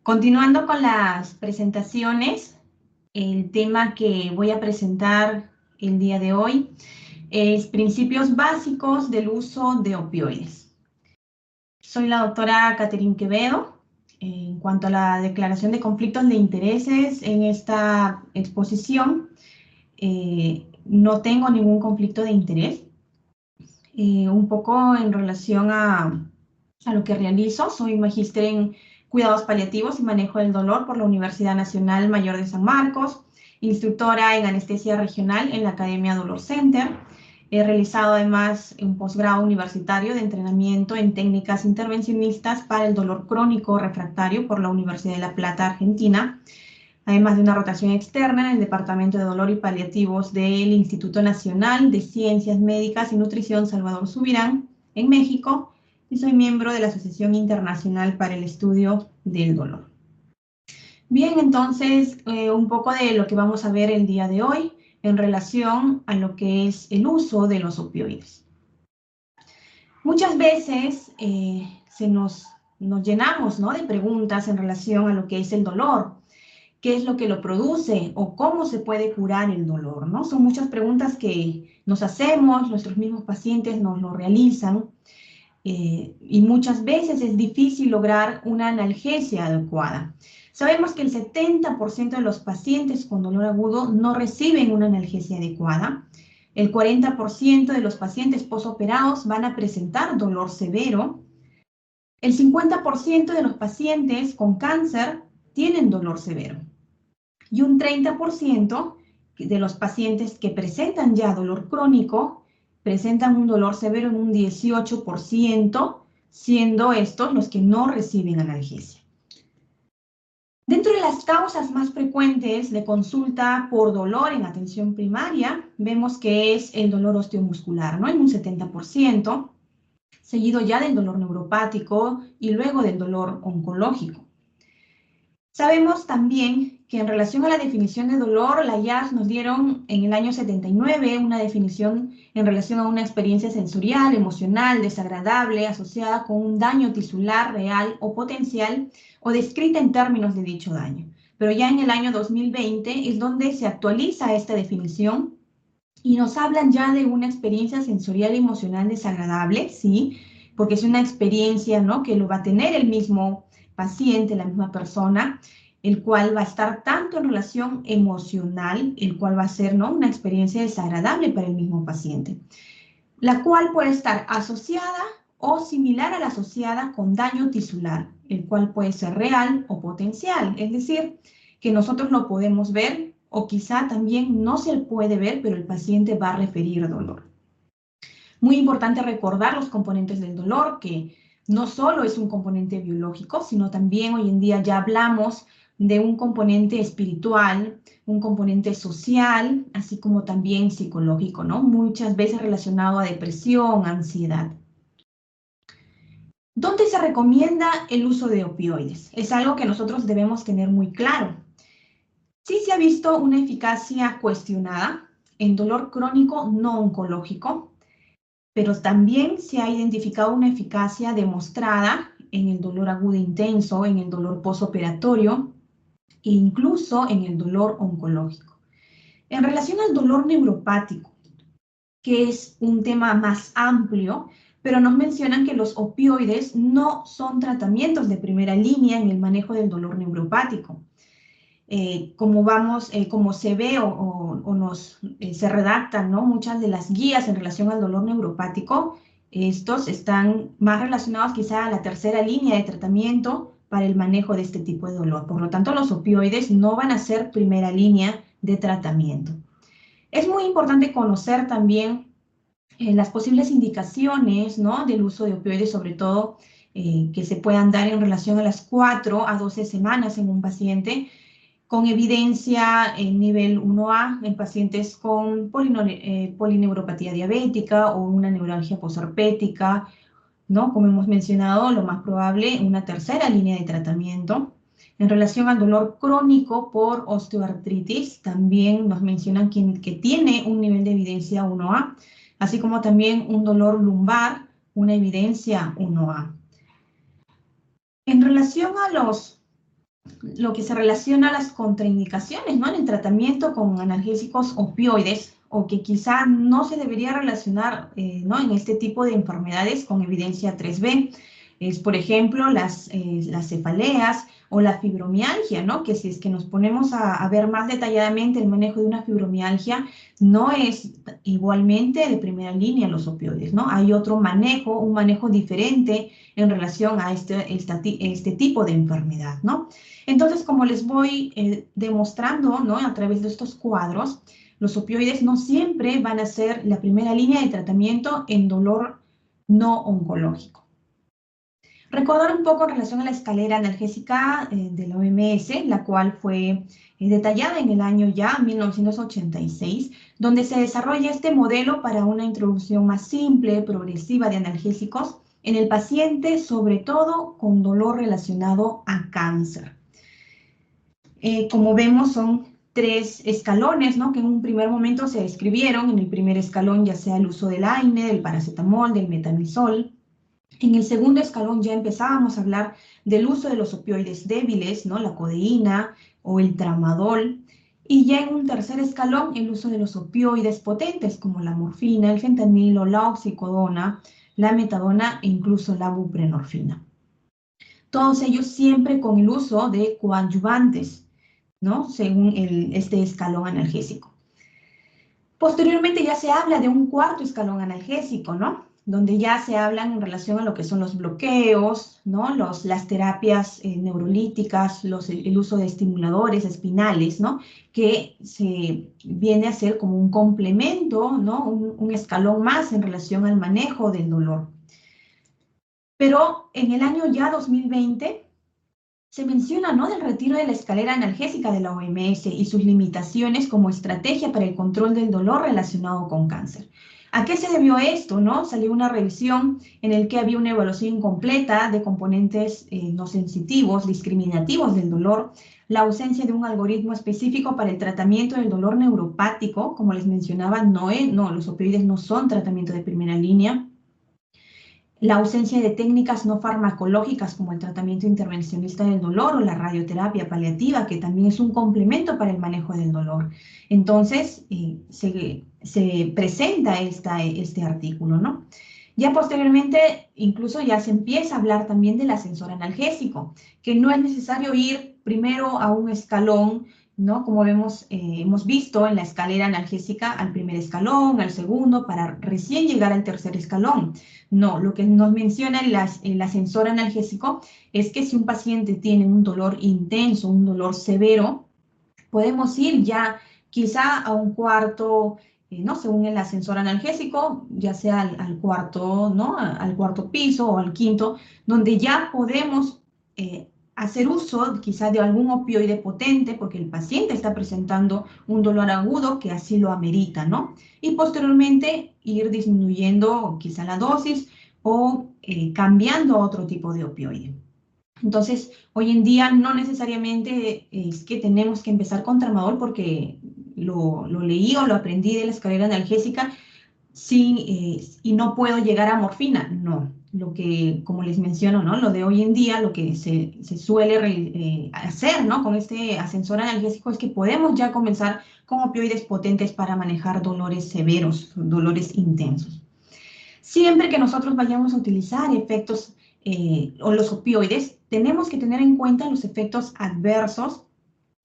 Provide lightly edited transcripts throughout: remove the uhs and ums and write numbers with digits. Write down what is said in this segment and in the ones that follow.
Continuando con las presentaciones, el tema que voy a presentar el día de hoy es principios básicos del uso de opioides. Soy la doctora Catherine Quevedo. En cuanto a la declaración de conflictos de intereses en esta exposición, no tengo ningún conflicto de interés. Un poco en relación a lo que realizo, soy magíster en cuidados paliativos y manejo del dolor por la Universidad Nacional Mayor de San Marcos, instructora en anestesia regional en la Academia Dolor Center. He realizado además un posgrado universitario de entrenamiento en técnicas intervencionistas para el dolor crónico refractario por la Universidad de La Plata, Argentina, además de una rotación externa en el Departamento de Dolor y Paliativos del Instituto Nacional de Ciencias Médicas y Nutrición Salvador Subirán, en México, y soy miembro de la Asociación Internacional para el Estudio del Dolor. Bien, entonces, un poco de lo que vamos a ver el día de hoy en relación a lo que es el uso de los opioides. Muchas veces nos llenamos, ¿no?, de preguntas en relación a lo que es el dolor. ¿Qué es lo que lo produce o cómo se puede curar el dolor, ¿no? Son muchas preguntas que nos hacemos, nuestros mismos pacientes nos lo realizan y muchas veces es difícil lograr una analgesia adecuada. Sabemos que el 70% de los pacientes con dolor agudo no reciben una analgesia adecuada. El 40% de los pacientes posoperados van a presentar dolor severo. El 50% de los pacientes con cáncer tienen dolor severo. Y un 30% de los pacientes que presentan ya dolor crónico presentan un dolor severo en un 18%, siendo estos los que no reciben analgesia. Dentro de las causas más frecuentes de consulta por dolor en atención primaria, vemos que es el dolor osteomuscular, ¿no?, en un 70%, seguido ya del dolor neuropático y luego del dolor oncológico. Sabemos también que en relación a la definición de dolor, la IARS nos dieron en el año 79 una definición en relación a una experiencia sensorial, emocional, desagradable, asociada con un daño tisular real o potencial o descrita en términos de dicho daño. Pero ya en el año 2020 es donde se actualiza esta definición y nos hablan ya de una experiencia sensorial y emocional desagradable, ¿sí? Porque es una experiencia, ¿no?, que lo va a tener el mismo paciente, la misma persona, el cual va a estar tanto en relación emocional, el cual va a ser, ¿no?, una experiencia desagradable para el mismo paciente, la cual puede estar asociada o similar a la asociada con daño tisular, el cual puede ser real o potencial, es decir, que nosotros lo podemos ver o quizá también no se puede ver, pero el paciente va a referir dolor. Muy importante recordar los componentes del dolor, que no solo es un componente biológico, sino también hoy en día ya hablamos de un componente espiritual, un componente social, así como también psicológico, ¿no? Muchas veces relacionado a depresión, ansiedad. ¿Dónde se recomienda el uso de opioides? Es algo que nosotros debemos tener muy claro. Sí se ha visto una eficacia cuestionada en dolor crónico no oncológico, pero también se ha identificado una eficacia demostrada en el dolor agudo intenso, en el dolor posoperatorio e incluso en el dolor oncológico. En relación al dolor neuropático, que es un tema más amplio, pero nos mencionan que los opioides no son tratamientos de primera línea en el manejo del dolor neuropático. Como se ve se redactan, ¿no?, muchas de las guías en relación al dolor neuropático, estos están más relacionados quizá a la tercera línea de tratamiento para el manejo de este tipo de dolor. Por lo tanto, los opioides no van a ser primera línea de tratamiento. Es muy importante conocer también las posibles indicaciones, ¿no?, del uso de opioides, sobre todo que se puedan dar en relación a las 4 a 12 semanas en un paciente, con evidencia en nivel 1A en pacientes con polineuropatía diabética o una neuralgia posherpética, ¿no? Como hemos mencionado, lo más probable, una tercera línea de tratamiento. En relación al dolor crónico por osteoartritis, también nos mencionan que tiene un nivel de evidencia 1A, así como también un dolor lumbar, una evidencia 1A. En relación a los lo que se relaciona a las contraindicaciones, ¿no? En el tratamiento con analgésicos opioides, o que quizá no se debería relacionar, ¿no? En este tipo de enfermedades con evidencia 3B. Es, por ejemplo, las cefaleas o la fibromialgia, ¿no? Que si es que nos ponemos a ver más detalladamente el manejo de una fibromialgia, no es igualmente de primera línea los opioides, ¿no? Hay otro manejo, un manejo diferente en relación a este tipo de enfermedad, ¿no? Entonces, como les voy demostrando, ¿no? A través de estos cuadros, los opioides no siempre van a ser la primera línea de tratamiento en dolor no oncológico. Recordar un poco en relación a la escalera analgésica de la OMS, la cual fue detallada en el año ya 1986, donde se desarrolla este modelo para una introducción más simple, progresiva de analgésicos en el paciente, sobre todo con dolor relacionado a cáncer. Como vemos, son 3 escalones, ¿no? Que en un primer momento se describieron. En el primer escalón, ya sea el uso del AINE, del paracetamol, del metamizol. En el segundo escalón ya empezábamos a hablar del uso de los opioides débiles, ¿no? La codeína o el tramadol. Y ya en un tercer escalón, el uso de los opioides potentes, como la morfina, el fentanilo, la oxicodona, la metadona e incluso la buprenorfina. Todos ellos siempre con el uso de coadyuvantes, ¿no? Según este escalón analgésico. Posteriormente ya se habla de un cuarto escalón analgésico, ¿no? Donde ya se hablan en relación a lo que son los bloqueos, ¿no? Las terapias neurolíticas, el uso de estimuladores espinales, ¿no? Que se viene a ser como un complemento, ¿no? Un escalón más en relación al manejo del dolor. Pero en el año ya 2020, se menciona, ¿no? Del retiro de la escalera analgésica de la OMS y sus limitaciones como estrategia para el control del dolor relacionado con cáncer. ¿A qué se debió esto, no? Salió una revisión en el que había una evaluación incompleta de componentes no sensitivos, discriminativos del dolor, la ausencia de un algoritmo específico para el tratamiento del dolor neuropático, como les mencionaba, no, los opioides no son tratamiento de primera línea, la ausencia de técnicas no farmacológicas como el tratamiento intervencionista del dolor o la radioterapia paliativa, que también es un complemento para el manejo del dolor. Entonces, se presenta este artículo, ¿no? Ya posteriormente, incluso ya se empieza a hablar también del ascensor analgésico, que no es necesario ir primero a un escalón, ¿no? Como hemos visto en la escalera analgésica, al primer escalón, al segundo, para recién llegar al tercer escalón. No, lo que nos menciona el ascensor analgésico es que si un paciente tiene un dolor intenso, un dolor severo, podemos ir ya quizá a un cuarto, ¿no? Según el ascensor analgésico, ya sea al cuarto, ¿no? Al cuarto piso o al quinto, donde ya podemos hacer uso quizá de algún opioide potente porque el paciente está presentando un dolor agudo que así lo amerita, ¿no? Y posteriormente ir disminuyendo quizá la dosis o cambiando a otro tipo de opioide. Entonces, hoy en día no necesariamente es que tenemos que empezar con tramadol porque lo leí o lo aprendí de la escalera analgésica y no puedo llegar a morfina. No, lo que, como les menciono, ¿no? Lo de hoy en día, lo que se suele hacer, ¿no? Con este ascensor analgésico es que podemos ya comenzar con opioides potentes para manejar dolores severos, dolores intensos. Siempre que nosotros vayamos a utilizar efectos o los opioides, tenemos que tener en cuenta los efectos adversos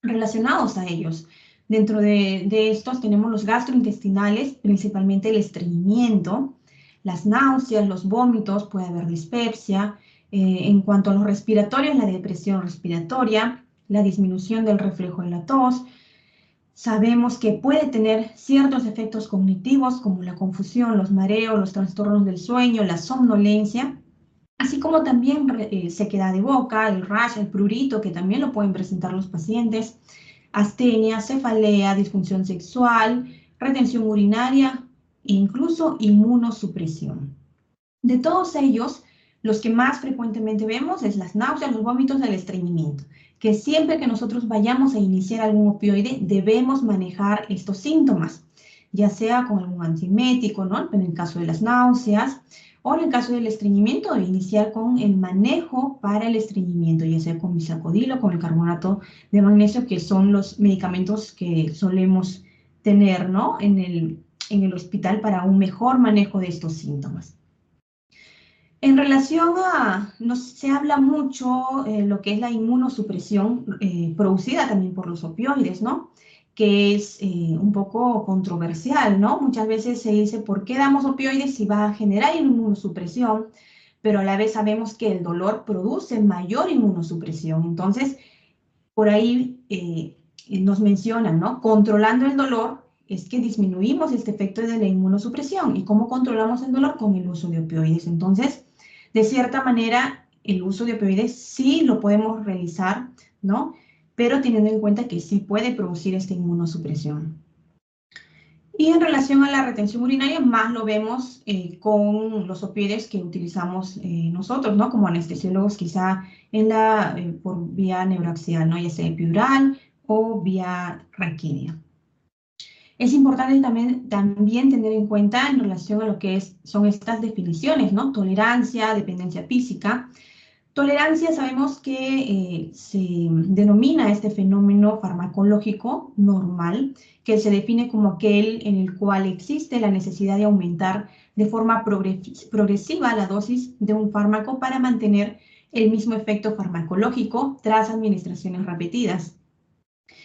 relacionados a ellos. Dentro de estos tenemos los gastrointestinales, principalmente el estreñimiento, las náuseas, los vómitos, puede haber dispepsia. En cuanto a los respiratorios, la depresión respiratoria, la disminución del reflejo de la tos. Sabemos que puede tener ciertos efectos cognitivos como la confusión, los mareos, los trastornos del sueño, la somnolencia, así como también sequedad de boca, el rash, el prurito, que también lo pueden presentar los pacientes, astenia, cefalea, disfunción sexual, retención urinaria e incluso inmunosupresión. De todos ellos, los que más frecuentemente vemos es las náuseas, los vómitos, el estreñimiento, que siempre que nosotros vayamos a iniciar algún opioide debemos manejar estos síntomas, ya sea con algún antiemético, ¿no? En el caso de las náuseas, O en el caso del estreñimiento, iniciar con el manejo para el estreñimiento, ya sea con bisacodil o con el carbonato de magnesio, que son los medicamentos que solemos tener, ¿no?, en el hospital para un mejor manejo de estos síntomas. En relación a, se habla mucho lo que es la inmunosupresión producida también por los opioides, ¿no?, que es un poco controversial, ¿no? Muchas veces se dice, ¿por qué damos opioides si va a generar inmunosupresión? Pero a la vez sabemos que el dolor produce mayor inmunosupresión. Entonces, por ahí nos mencionan, ¿no? Controlando el dolor es que disminuimos este efecto de la inmunosupresión. ¿Y cómo controlamos el dolor? Con el uso de opioides. Entonces, de cierta manera, el uso de opioides sí lo podemos realizar, ¿no?, pero teniendo en cuenta que sí puede producir esta inmunosupresión. Y en relación a la retención urinaria, más lo vemos con los opioides que utilizamos nosotros, ¿no?, como anestesiólogos, quizá por vía neuroaxial, ¿no?, ya sea epidural o vía raquídea. Es importante también tener en cuenta en relación a lo que son estas definiciones, ¿no?, tolerancia, dependencia física. Tolerancia, sabemos que se denomina este fenómeno farmacológico normal, que se define como aquel en el cual existe la necesidad de aumentar de forma progresiva la dosis de un fármaco para mantener el mismo efecto farmacológico tras administraciones repetidas.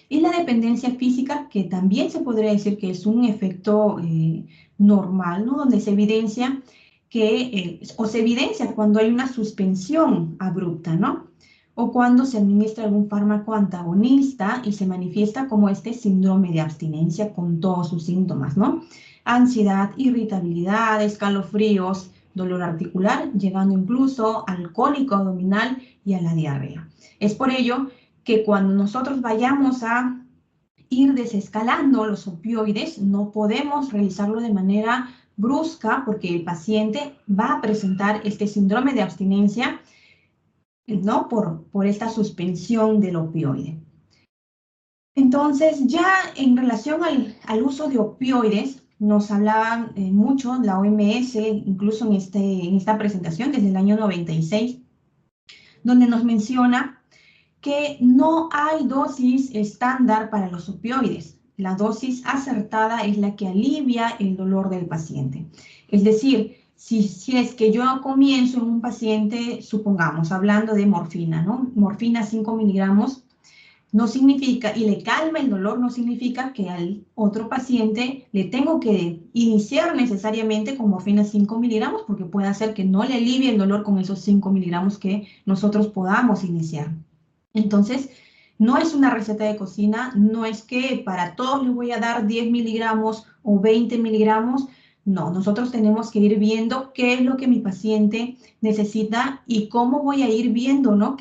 Y la dependencia física, que también se podría decir que es un efecto normal, ¿no?, donde se evidencia se evidencia cuando hay una suspensión abrupta, ¿no?, o cuando se administra algún fármaco antagonista y se manifiesta como este síndrome de abstinencia con todos sus síntomas, ¿no? Ansiedad, irritabilidad, escalofríos, dolor articular, llegando incluso al cólico abdominal y a la diarrea. Es por ello que cuando nosotros vayamos a ir desescalando los opioides, no podemos realizarlo de manera brusca porque el paciente va a presentar este síndrome de abstinencia, ¿no?, por esta suspensión del opioide. Entonces, ya en relación al uso de opioides, nos hablaban mucho la OMS, incluso en esta presentación, que es del año 96, donde nos menciona que no hay dosis estándar para los opioides. La dosis acertada es la que alivia el dolor del paciente. Es decir, si es que yo comienzo en un paciente, supongamos, hablando de morfina, ¿no?, morfina 5 miligramos, no significa, y le calma el dolor, no significa que al otro paciente le tengo que iniciar necesariamente con morfina 5 miligramos, porque puede hacer que no le alivie el dolor con esos 5 miligramos que nosotros podamos iniciar. Entonces, no es una receta de cocina, no es que para todos les voy a dar 10 miligramos o 20 miligramos. No, nosotros tenemos que ir viendo qué es lo que mi paciente necesita y cómo voy a ir viendo, ¿no?,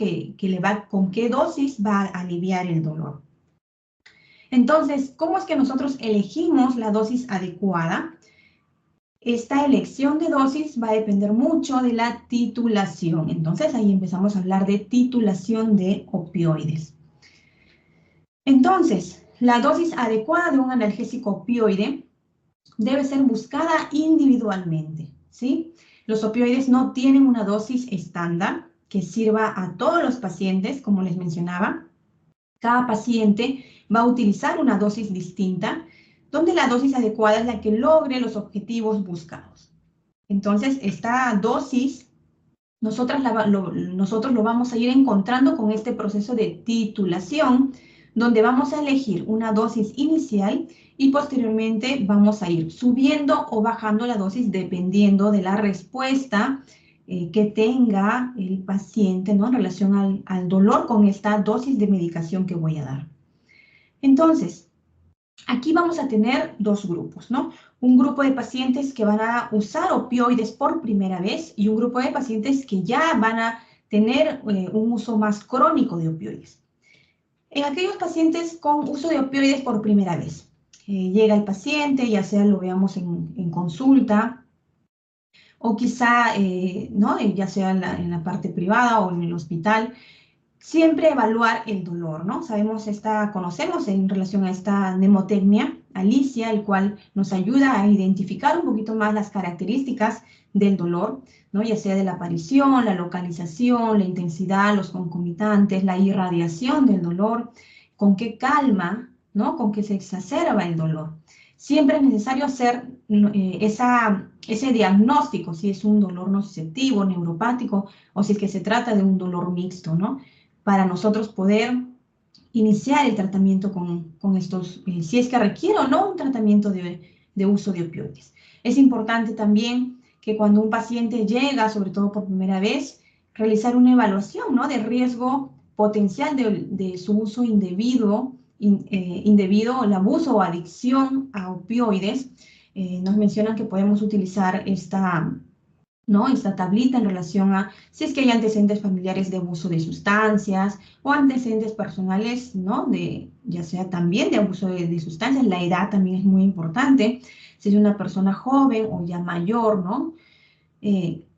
con qué dosis va a aliviar el dolor. Entonces, ¿cómo es que nosotros elegimos la dosis adecuada? Esta elección de dosis va a depender mucho de la titulación. Entonces, ahí empezamos a hablar de titulación de opioides. Entonces, la dosis adecuada de un analgésico opioide debe ser buscada individualmente, ¿sí? Los opioides no tienen una dosis estándar que sirva a todos los pacientes, como les mencionaba. Cada paciente va a utilizar una dosis distinta, donde la dosis adecuada es la que logre los objetivos buscados. Entonces, esta dosis, nosotros lo vamos a ir encontrando con este proceso de titulación, donde vamos a elegir una dosis inicial y posteriormente vamos a ir subiendo o bajando la dosis dependiendo de la respuesta que tenga el paciente, ¿no?, en relación al dolor con esta dosis de medicación que voy a dar. Entonces, aquí vamos a tener dos grupos, ¿no? Un grupo de pacientes que van a usar opioides por primera vez y un grupo de pacientes que ya van a tener un uso más crónico de opioides. En aquellos pacientes con uso de opioides por primera vez, llega el paciente, ya sea lo veamos en consulta, o quizá, ¿no?, ya sea en la parte privada o en el hospital, Siempre evaluar el dolor, ¿no? Conocemos en relación a esta mnemotecnia, Alicia, el cual nos ayuda a identificar un poquito más las características del dolor, ¿no? Ya sea de la aparición, la localización, la intensidad, los concomitantes, la irradiación del dolor, con qué calma, ¿no? Con qué se exacerba el dolor. Siempre es necesario hacer ese diagnóstico, si es un dolor nociceptivo, neuropático, o si es que se trata de un dolor mixto, ¿no? Para nosotros poder iniciar el tratamiento con estos, si es que requiere o no un tratamiento de uso de opioides. Es importante también que cuando un paciente llega, sobre todo por primera vez, realizar una evaluación, ¿no? De riesgo potencial de su uso indebido, el abuso o adicción a opioides. Nos mencionan que podemos utilizar ¿no? Esta tablita en relación a si es que hay antecedentes familiares de abuso de sustancias o antecedentes personales, ¿no? Ya sea también de abuso de sustancias. La edad también es muy importante. Si es una persona joven o ya mayor, ¿no?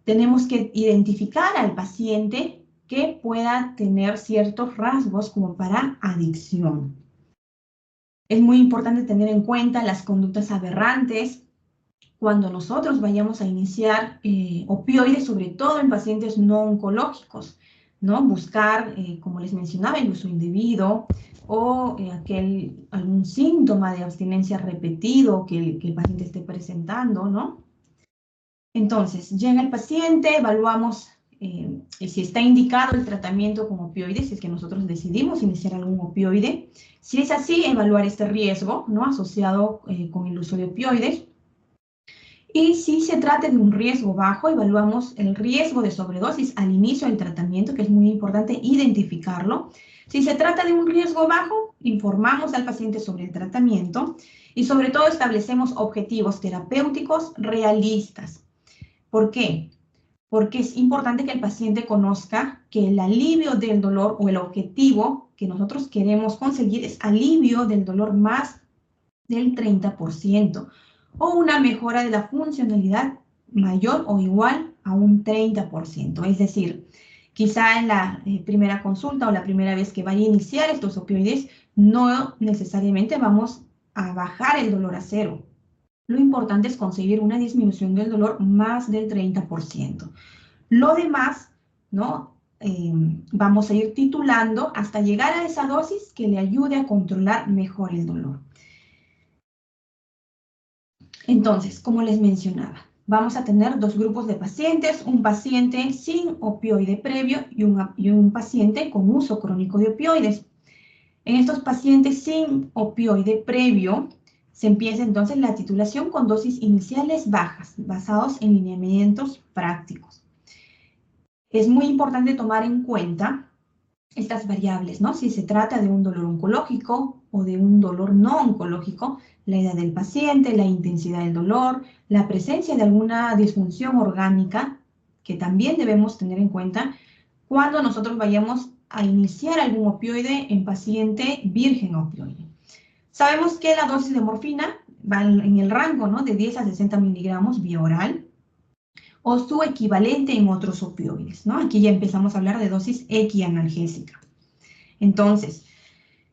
Tenemos que identificar al paciente que pueda tener ciertos rasgos como para adicción. Es muy importante tener en cuenta las conductas aberrantes cuando nosotros vayamos a iniciar opioides, sobre todo en pacientes no oncológicos, ¿no? Buscar, como les mencionaba, el uso indebido o algún síntoma de abstinencia repetido que el paciente esté presentando, ¿no? Entonces, llega el paciente, evaluamos si está indicado el tratamiento con opioides, si es que nosotros decidimos iniciar algún opioide. Si es así, evaluar este riesgo, ¿no? Asociado con el uso de opioides. Y si se trata de un riesgo bajo, evaluamos el riesgo de sobredosis al inicio del tratamiento, que es muy importante identificarlo. Si se trata de un riesgo bajo, informamos al paciente sobre el tratamiento y sobre todo establecemos objetivos terapéuticos realistas. ¿Por qué? Porque es importante que el paciente conozca que el alivio del dolor o el objetivo que nosotros queremos conseguir es alivio del dolor más del 30%. O una mejora de la funcionalidad mayor o igual a un 30%. Es decir, quizá en la primera consulta o la primera vez que vaya a iniciar estos opioides, no necesariamente vamos a bajar el dolor a cero. Lo importante es conseguir una disminución del dolor más del 30%. Lo demás, ¿no? Vamos a ir titulando hasta llegar a esa dosis que le ayude a controlar mejor el dolor. Entonces, como les mencionaba, vamos a tener dos grupos de pacientes, un paciente sin opioide previo y un paciente con uso crónico de opioides. En estos pacientes sin opioide previo, se empieza entonces la titulación con dosis iniciales bajas, basados en lineamientos prácticos. Es muy importante tomar en cuenta estas variables, ¿no? Si se trata de un dolor oncológico o de un dolor no oncológico, la edad del paciente, la intensidad del dolor, la presencia de alguna disfunción orgánica que también debemos tener en cuenta cuando nosotros vayamos a iniciar algún opioide en paciente virgen a opioide. Sabemos que la dosis de morfina va en el rango, ¿no? De 10 a 60 miligramos vía oral, o su equivalente en otros opioides, ¿no? Aquí ya empezamos a hablar de dosis equianalgésica. Entonces,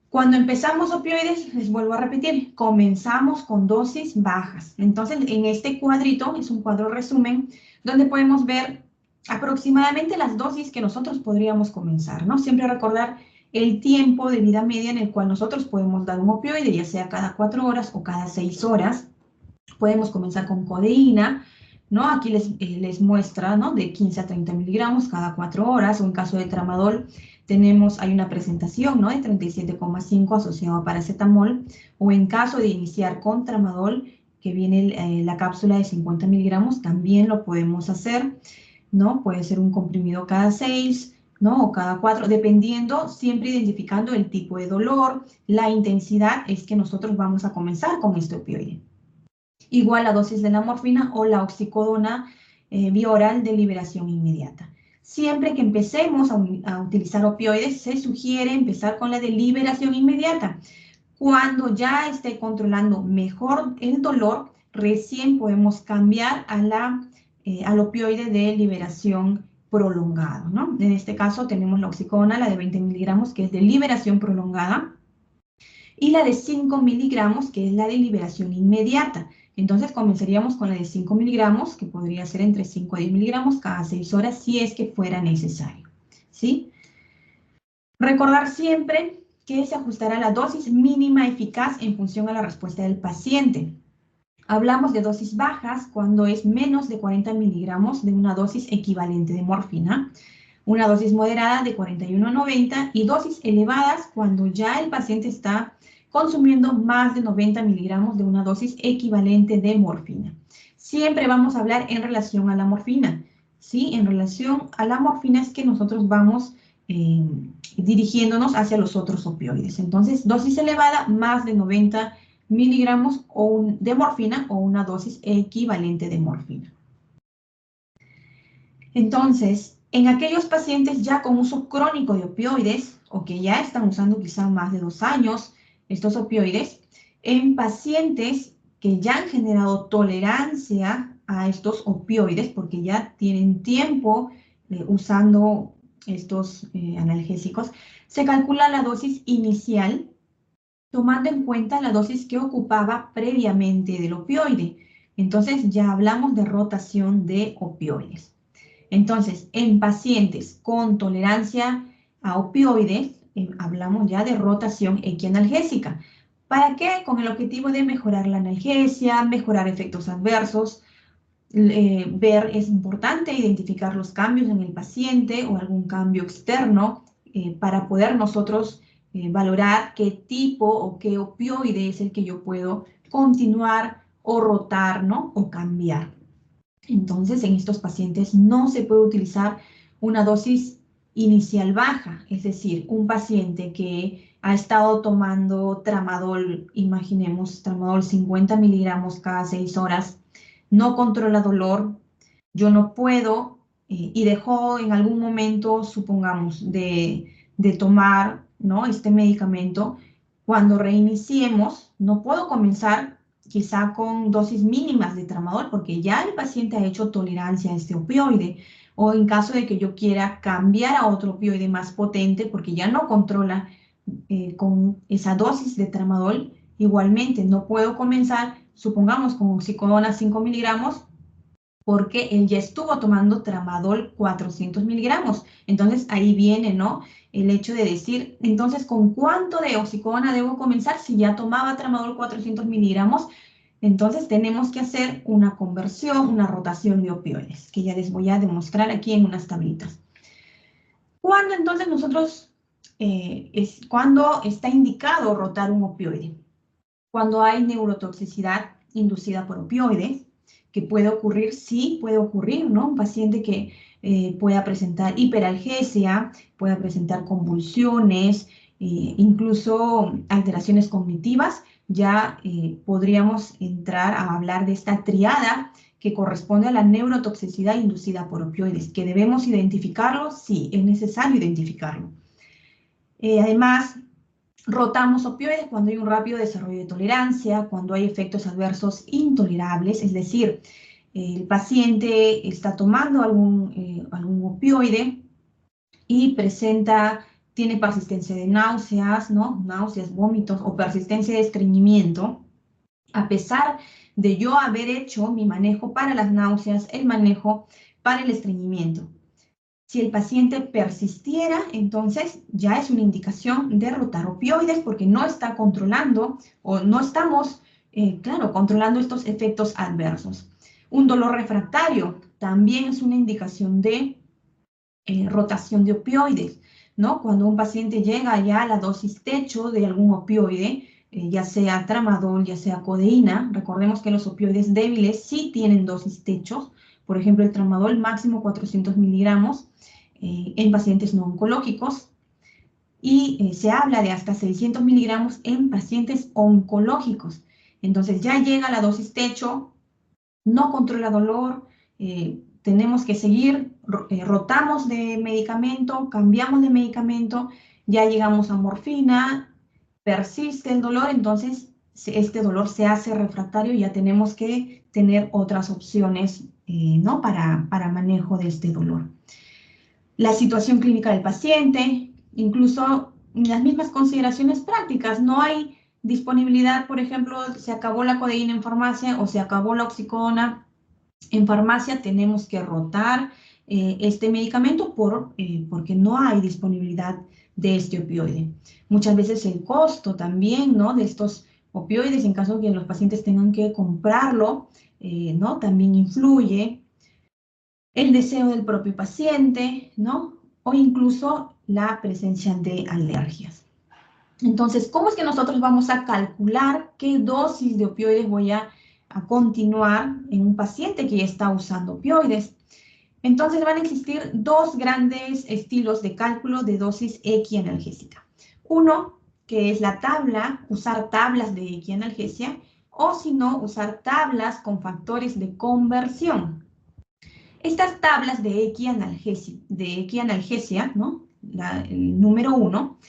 cuando empezamos opioides, les vuelvo a repetir, comenzamos con dosis bajas. Entonces, en este cuadrito, es un cuadro resumen, donde podemos ver aproximadamente las dosis que nosotros podríamos comenzar, ¿no? Siempre recordar el tiempo de vida media en el cual nosotros podemos dar un opioide, ya sea cada 4 horas o cada 6 horas. Podemos comenzar con codeína, ¿no? Aquí les muestra, ¿no? De 15 a 30 miligramos cada 4 horas, o en caso de tramadol, hay una presentación, ¿no? De 37,5 asociado a paracetamol, o en caso de iniciar con tramadol, que viene la cápsula de 50 miligramos, también lo podemos hacer, ¿no? Puede ser un comprimido cada 6, ¿no? O cada 4, dependiendo, siempre identificando el tipo de dolor, la intensidad es que nosotros vamos a comenzar con este opioide. Igual la dosis de la morfina o la oxicodona vía oral de liberación inmediata. Siempre que empecemos a utilizar opioides, se sugiere empezar con la de liberación inmediata. Cuando ya esté controlando mejor el dolor, recién podemos cambiar al opioide de liberación prolongado, ¿no? En este caso tenemos la oxicodona, la de 20 miligramos, que es de liberación prolongada, y la de 5 miligramos, que es la de liberación inmediata. Entonces comenzaríamos con la de 5 miligramos, que podría ser entre 5 a 10 miligramos cada 6 horas, si es que fuera necesario, ¿sí? Recordar siempre que se ajustará la dosis mínima eficaz en función a la respuesta del paciente. Hablamos de dosis bajas cuando es menos de 40 miligramos de una dosis equivalente de morfina, una dosis moderada de 41 a 90 y dosis elevadas cuando ya el paciente está consumiendo más de 90 miligramos de una dosis equivalente de morfina. Siempre vamos a hablar en relación a la morfina, ¿sí? En relación a la morfina es que nosotros vamos dirigiéndonos hacia los otros opioides. Entonces, dosis elevada, más de 90 miligramos de morfina o una dosis equivalente de morfina. Entonces, en aquellos pacientes ya con uso crónico de opioides o que ya están usando quizá más de 2 años estos opioides, en pacientes que ya han generado tolerancia a estos opioides porque ya tienen tiempo usando estos analgésicos, se calcula la dosis inicial tomando en cuenta la dosis que ocupaba previamente del opioide. Entonces ya hablamos de rotación de opioides. Entonces, en pacientes con tolerancia a opioides, hablamos ya de rotación equianalgésica. ¿Para qué? Con el objetivo de mejorar la analgesia, mejorar efectos adversos, es importante identificar los cambios en el paciente o algún cambio externo para poder nosotros valorar qué tipo o qué opioide es el que yo puedo continuar o rotar, ¿no? O cambiar. Entonces, en estos pacientes no se puede utilizar una dosis inicial baja, es decir, un paciente que ha estado tomando tramadol, imaginemos tramadol 50 miligramos cada 6 horas, no controla dolor, yo no puedo, y dejó en algún momento, supongamos, de tomar, ¿no?, este medicamento, cuando reiniciemos, no puedo comenzar quizá con dosis mínimas de tramadol, porque ya el paciente ha hecho tolerancia a este opioide, o en caso de que yo quiera cambiar a otro opioide más potente, porque ya no controla con esa dosis de tramadol, igualmente no puedo comenzar, supongamos, con oxicodona 5 miligramos, porque él ya estuvo tomando tramadol 400 miligramos. Entonces ahí viene, ¿no?, el hecho de decir, entonces, ¿con cuánto de oxicodona debo comenzar si ya tomaba tramadol 400 miligramos? Entonces tenemos que hacer una conversión, una rotación de opioides, que ya les voy a demostrar aquí en unas tablitas. ¿Cuándo entonces nosotros, cuándo está indicado rotar un opioide? Cuando hay neurotoxicidad inducida por opioides, que puede ocurrir, sí puede ocurrir, ¿no? Un paciente que pueda presentar hiperalgesia, pueda presentar convulsiones, incluso alteraciones cognitivas, ya podríamos entrar a hablar de esta triada que corresponde a la neurotoxicidad inducida por opioides, que debemos identificarlo, sí, es necesario identificarlo. Además, rotamos opioides cuando hay un rápido desarrollo de tolerancia, cuando hay efectos adversos intolerables, es decir, el paciente está tomando algún opioide y tiene persistencia de náuseas, ¿no? Náuseas, vómitos o persistencia de estreñimiento, a pesar de yo haber hecho mi manejo para las náuseas, el manejo para el estreñimiento. Si el paciente persistiera, entonces ya es una indicación de rotar opioides porque no está controlando o no estamos, controlando estos efectos adversos. Un dolor refractario también es una indicación de rotación de opioides, ¿no? Cuando un paciente llega ya a la dosis techo de algún opioide, ya sea tramadol, ya sea codeína, recordemos que los opioides débiles sí tienen dosis techos, por ejemplo, el tramadol máximo 400 miligramos en pacientes no oncológicos y se habla de hasta 600 miligramos en pacientes oncológicos. Entonces ya llega la dosis techo, no controla dolor, tenemos que seguir, rotamos de medicamento, cambiamos de medicamento, ya llegamos a morfina, persiste el dolor, entonces este dolor se hace refractario y ya tenemos que tener otras opciones, ¿no?, para manejo de este dolor. la situación clínica del paciente, incluso las mismas consideraciones prácticas. No hay disponibilidad, por ejemplo, se acabó la codeína en farmacia o se acabó la oxicodona en farmacia, tenemos que rotar este medicamento porque no hay disponibilidad de este opioide. Muchas veces el costo también, ¿no?, de estos opioides, en caso de que los pacientes tengan que comprarlo, ¿no?, también influye el deseo del propio paciente, ¿no?, o incluso la presencia de alergias. Entonces, ¿cómo es que nosotros vamos a calcular qué dosis de opioides voy a continuar en un paciente que ya está usando opioides? Entonces van a existir dos grandes estilos de cálculo de dosis equianalgésica. Uno, que es la tabla, usar tablas de equianalgesia, o si no, usar tablas con factores de conversión. Estas tablas de equianalgesia, ¿no?, el número 1,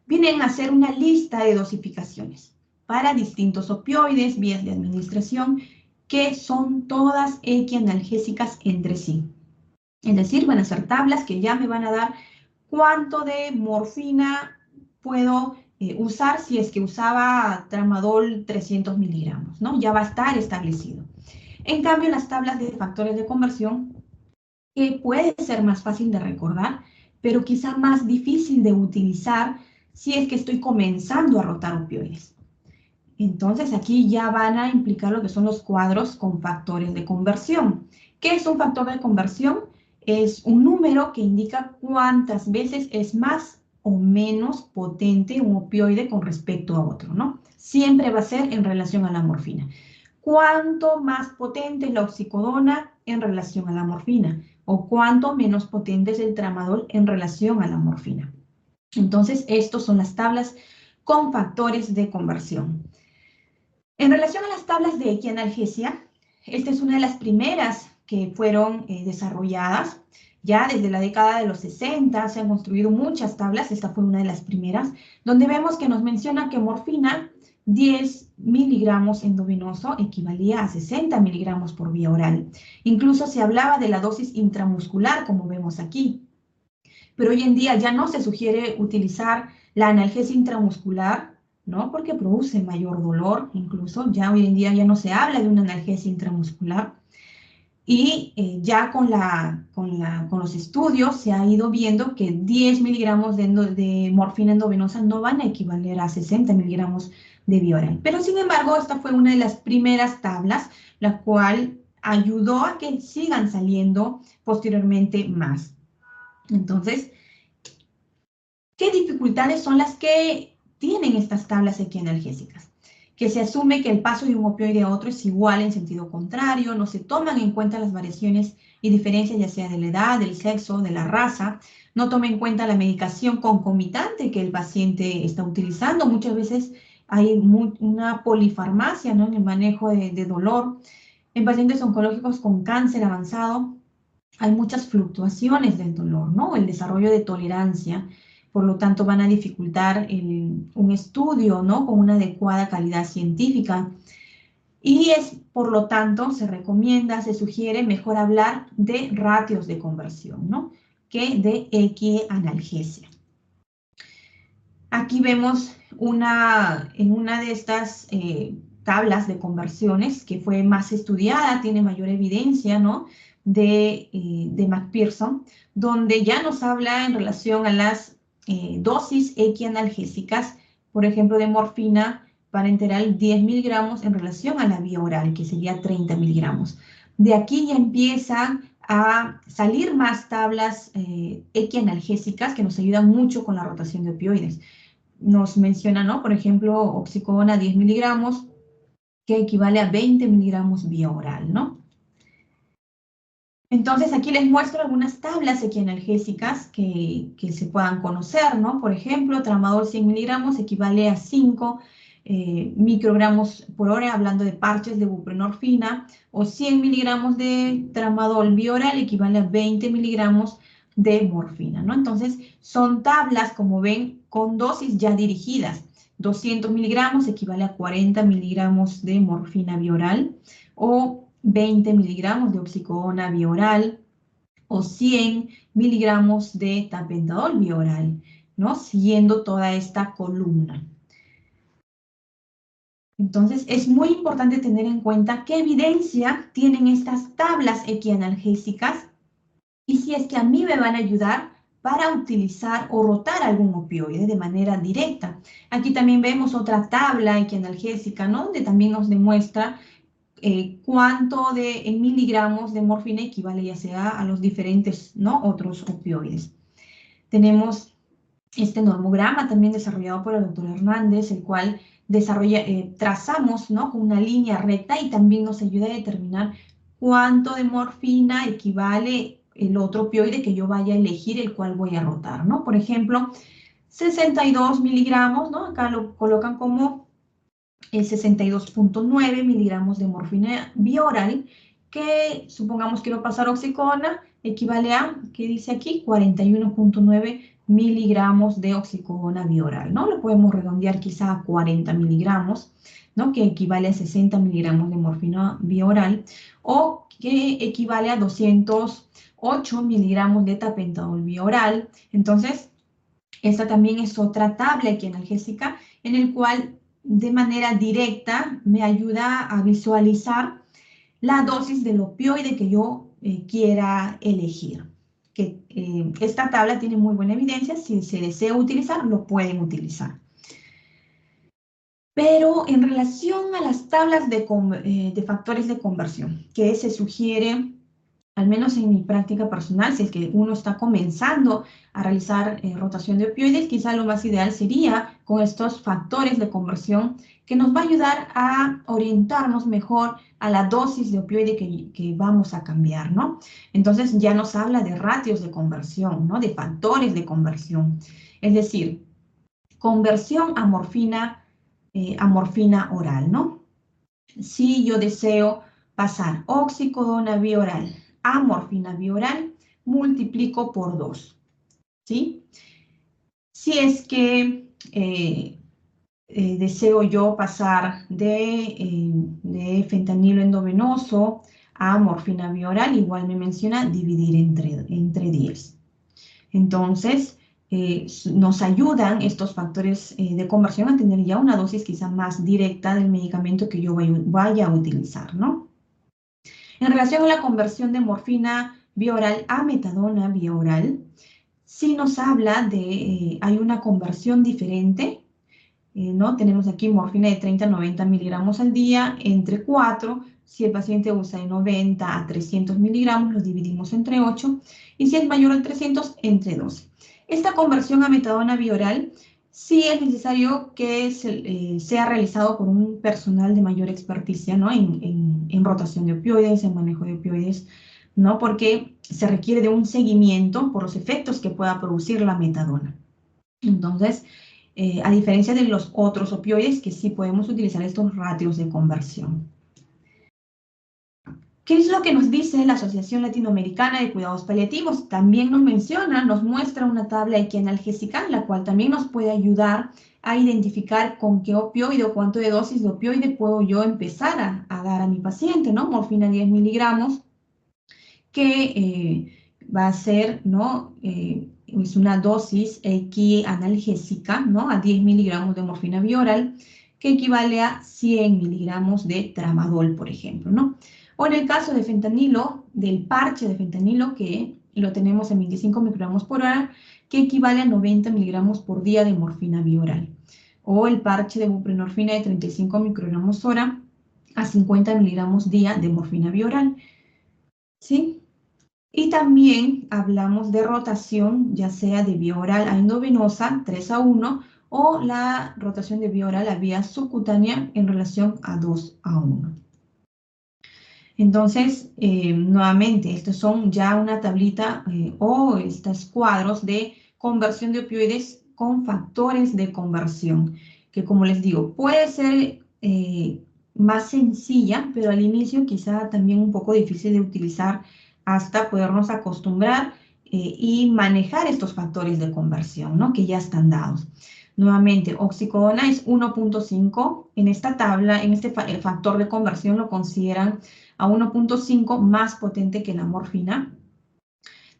vienen a ser una lista de dosificaciones para distintos opioides, vías de administración, que son todas equianalgésicas entre sí. Es decir, van a ser tablas que ya me van a dar cuánto de morfina puedo usar si es que usaba tramadol 300 miligramos, ¿no? Ya va a estar establecido. En cambio, las tablas de factores de conversión, que puede ser más fácil de recordar, pero quizá más difícil de utilizar si es que estoy comenzando a rotar opioides. Entonces, aquí ya van a implicar lo que son los cuadros con factores de conversión. ¿Qué es un factor de conversión? Es un número que indica cuántas veces es más o menos potente un opioide con respecto a otro, ¿no? Siempre va a ser en relación a la morfina. ¿Cuánto más potente es la oxicodona en relación a la morfina? ¿O cuánto menos potente es el tramadol en relación a la morfina? Entonces, estas son las tablas con factores de conversión. En relación a las tablas de equianalgesia, esta es una de las primeras que fueron desarrolladas. Ya desde la década de los 60 se han construido muchas tablas, esta fue una de las primeras, donde vemos que nos menciona que morfina 10 miligramos endovenoso equivalía a 60 miligramos por vía oral. Incluso se hablaba de la dosis intramuscular, como vemos aquí. Pero hoy en día ya no se sugiere utilizar la analgesia intramuscular, ¿no?, porque produce mayor dolor, incluso ya hoy en día ya no se habla de una analgesia intramuscular. Y ya con los estudios se ha ido viendo que 10 miligramos de morfina endovenosa no van a equivaler a 60 miligramos de vía oral. Pero sin embargo, esta fue una de las primeras tablas, la cual ayudó a que sigan saliendo posteriormente más. Entonces, ¿qué dificultades son las que tienen estas tablas equianalgésicas? Que se asume que el paso de un opioide a otro es igual en sentido contrario, no se toman en cuenta las variaciones y diferencias ya sea de la edad, del sexo, de la raza, no toma en cuenta la medicación concomitante que el paciente está utilizando. Muchas veces hay una polifarmacia, ¿no?, en el manejo de dolor. En pacientes oncológicos con cáncer avanzado, hay muchas fluctuaciones del dolor, ¿no?, el desarrollo de tolerancia. Por lo tanto, van a dificultar un estudio, ¿no?, con una adecuada calidad científica. Y por lo tanto, se recomienda, se sugiere mejor hablar de ratios de conversión, ¿no?, que de equianalgesia. Aquí vemos en una de estas tablas de conversiones que fue más estudiada, tiene mayor evidencia, ¿no?, de McPherson, donde ya nos habla en relación a las dosis equianalgésicas, por ejemplo, de morfina parenteral 10 miligramos en relación a la vía oral, que sería 30 miligramos. De aquí ya empiezan a salir más tablas equianalgésicas que nos ayudan mucho con la rotación de opioides. Nos menciona, ¿no?, por ejemplo, oxicodona 10 miligramos, que equivale a 20 miligramos vía oral, ¿no? Entonces, aquí les muestro algunas tablas equianalgésicas que se puedan conocer, ¿no? Por ejemplo, tramadol 100 miligramos equivale a 5 microgramos por hora, hablando de parches de buprenorfina, o 100 miligramos de tramadol bioral equivale a 20 miligramos de morfina, ¿no? Entonces, son tablas, como ven, con dosis ya dirigidas. 200 miligramos equivale a 40 miligramos de morfina bioral, o 20 miligramos de oxicodona bioral, o 100 miligramos de tapentadol bioral, ¿no? Siguiendo toda esta columna. Entonces, es muy importante tener en cuenta qué evidencia tienen estas tablas equianalgésicas y si es que a mí me van a ayudar para utilizar o rotar algún opioide de manera directa. Aquí también vemos otra tabla equianalgésica, ¿no? Donde también nos demuestra cuánto en miligramos de morfina equivale ya sea a los diferentes, ¿no? Otros opioides. Tenemos este normograma también desarrollado por el doctor Hernández, el cual trazamos, ¿no? Con una línea recta y también nos ayuda a determinar cuánto de morfina equivale el otro opioide que yo vaya a elegir, el cual voy a rotar, ¿no? Por ejemplo, 62 miligramos, ¿no? Acá lo colocan como 62.9 miligramos de morfina bioral, que supongamos quiero pasar oxicodona, equivale a, ¿qué dice aquí? 41.9 miligramos de oxicodona bioral, ¿no? Lo podemos redondear quizá a 40 miligramos, ¿no? Que equivale a 60 miligramos de morfina bioral, o que equivale a 208 miligramos de tapentadol bioral. Entonces, esta también es otra tabla equianalgésica en el cual de manera directa me ayuda a visualizar la dosis del opioide que yo quiera elegir. Esta tabla tiene muy buena evidencia, si se desea utilizar, lo pueden utilizar. Pero en relación a las tablas de factores de conversión, que se sugiere, al menos en mi práctica personal, si es que uno está comenzando a realizar rotación de opioides, quizá lo más ideal sería con estos factores de conversión que nos va a ayudar a orientarnos mejor a la dosis de opioide que vamos a cambiar, ¿no? Entonces ya nos habla de ratios de conversión, ¿no? De factores de conversión. Es decir, conversión a morfina oral, ¿no? Si yo deseo pasar oxicodona bioral a morfina bioral, multiplico por 2, ¿sí? Si es que deseo yo pasar de fentanilo endovenoso a morfina bioral, igual me menciona dividir entre 10. Entonces, nos ayudan estos factores de conversión a tener ya una dosis quizá más directa del medicamento que yo vaya a utilizar, ¿no? En relación a la conversión de morfina bioral a metadona bioral, sí nos habla de, hay una conversión diferente, ¿no? Tenemos aquí morfina de 30 a 90 miligramos al día entre 4. Si el paciente usa de 90 a 300 miligramos, los dividimos entre 8. Y si es mayor a 300, entre 12. Esta conversión a metadona bioral sí es necesario que sea realizado por un personal de mayor experticia, ¿no? En rotación de opioides, en manejo de opioides, ¿no? Porque se requiere de un seguimiento por los efectos que pueda producir la metadona. Entonces, a diferencia de los otros opioides, que sí podemos utilizar estos ratios de conversión. ¿Qué es lo que nos dice la Asociación Latinoamericana de Cuidados Paliativos? También nos menciona, nos muestra una tabla equianalgésica, la cual también nos puede ayudar a identificar con qué opioide o cuánto de dosis de opioide puedo yo empezar a dar a mi paciente, ¿no? Morfina 10 miligramos, que va a ser, ¿no? Es una dosis equianalgésica, ¿no? A 10 miligramos de morfina bioral, que equivale a 100 miligramos de tramadol, por ejemplo, ¿no? O en el caso de fentanilo, del parche de fentanilo, que lo tenemos en 25 microgramos por hora, que equivale a 90 miligramos por día de morfina bioral. O el parche de buprenorfina de 35 microgramos hora a 50 miligramos día de morfina bioral, ¿sí? Y también hablamos de rotación, ya sea de vía oral a endovenosa, 3:1, o la rotación de vía oral a vía subcutánea en relación a 2:1. Entonces, nuevamente, estos son ya una tablita o estos cuadros de conversión de opioides con factores de conversión, que como les digo, puede ser más sencilla, pero al inicio quizá también un poco difícil de utilizar hasta podernos acostumbrar y manejar estos factores de conversión, ¿no? Que ya están dados. Nuevamente, oxicodona es 1.5. En esta tabla, en este factor de conversión lo consideran a 1.5 más potente que la morfina.